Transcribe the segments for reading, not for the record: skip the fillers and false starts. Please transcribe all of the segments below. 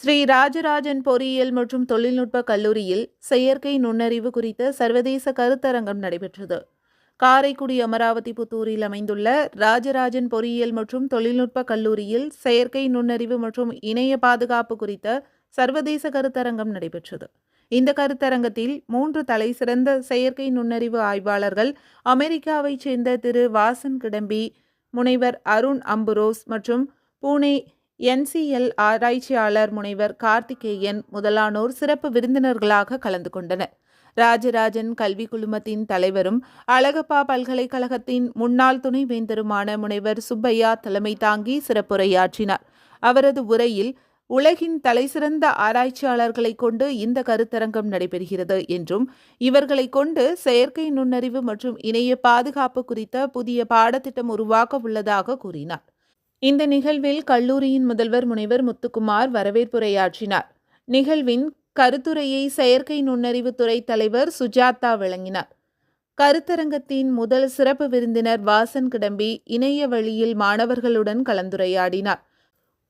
ஸ்ரீ ராஜராஜன் பொறியியல் மற்றும் தொழில்நுட்ப கல்லூரியில் செயற்கை நுண்ணறிவு குறித்த சர்வதேச கருத்தரங்கம் நடைபெற்றது. காரைக்குடி அமராவதி புத்தூரில் அமைந்துள்ள ராஜராஜன் பொறியியல் மற்றும் தொழில்நுட்ப கல்லூரியில் செயற்கை நுண்ணறிவு மற்றும் இணைய பாதுகாப்பு குறித்த சர்வதேச கருத்தரங்கம் நடைபெற்றது. இந்த கருத்தரங்கத்தில் 3 தலைசிறந்த செயற்கை நுண்ணறிவு ஆய்வாளர்கள் அமெரிக்காவைச் சேர்ந்த திரு வாசன் கிடம்பி, முனைவர் அருண் அம்புரோஸ் மற்றும் புனே NCL ஆராய்ச்சியாளர் முனைவர் கார்த்திகேயன் முதலானோர் சிறப்பு விருந்தினர்களாக கலந்து கொண்டனர். ராஜராஜன் கல்வி குழுமத்தின் தலைவரும் அழகப்பா பல்கலைக்கழகத்தின் முன்னாள் துணைவேந்தருமான முனைவர் சுப்பையா தலைமை தாங்கி சிறப்புரையாற்றினார். அவரது உரையில் உலகின் தலைசிறந்த ஆராய்ச்சியாளர்களை கொண்டு இந்த கருத்தரங்கம் நடைபெறுகிறது என்றும் இவர்களை கொண்டு செயற்கை நுண்ணறிவு மற்றும் இணைய பாதுகாப்பு குறித்த புதிய பாடத்திட்டம் உருவாக்க உள்ளதாக கூறினார். இந்த நிகழ்வில் கல்லூரியின் முதல்வர் முனைவர் முத்துக்குமார் வரவேற்புரையாற்றினார். நிகழ்வின் கருத்துரையை செயற்கை நுண்ணறிவு துறை தலைவர் சுஜாதா வழங்கினார். கருத்தரங்கத்தின் முதல் சிறப்பு விருந்தினர் வாசன் கிடம்பி இணைய வழியில் மாணவர்களுடன் கலந்துரையாடினார்.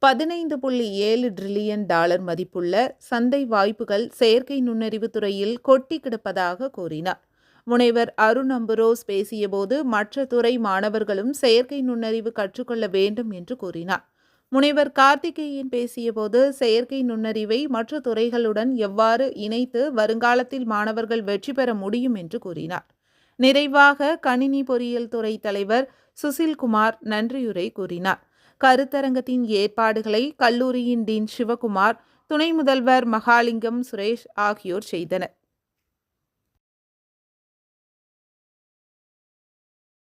$15.7 டிரில்லியன் மதிப்புள்ள சந்தை வாய்ப்புகள் செயற்கை நுண்ணறிவு துறையில் கொட்டி கிடப்பதாக கூறினார். முனைவர் அருண் அம்புரோஸ் பேசியபோது மற்ற துறை மாணவர்களும் செயற்கை நுண்ணறிவு கற்றுக்கொள்ள வேண்டும் என்று கூறினார். முனைவர் கார்த்திகேயன் பேசியபோது செயற்கை நுண்ணறிவை மற்ற துறைகளுடன் எவ்வாறு இணைத்து வருங்காலத்தில் மாணவர்கள் வெற்றி பெற முடியும் என்று கூறினார். நிறைவாக கணினி பொறியியல் துறை தலைவர் சுசில்குமார் நன்றியுரை கூறினார். கருத்தரங்கத்தின் ஏற்பாடுகளை கல்லூரியின் டீன் சிவகுமார், துணை முதல்வர் மகாலிங்கம் சுரேஷ் ஆகியோர் செய்தனர்.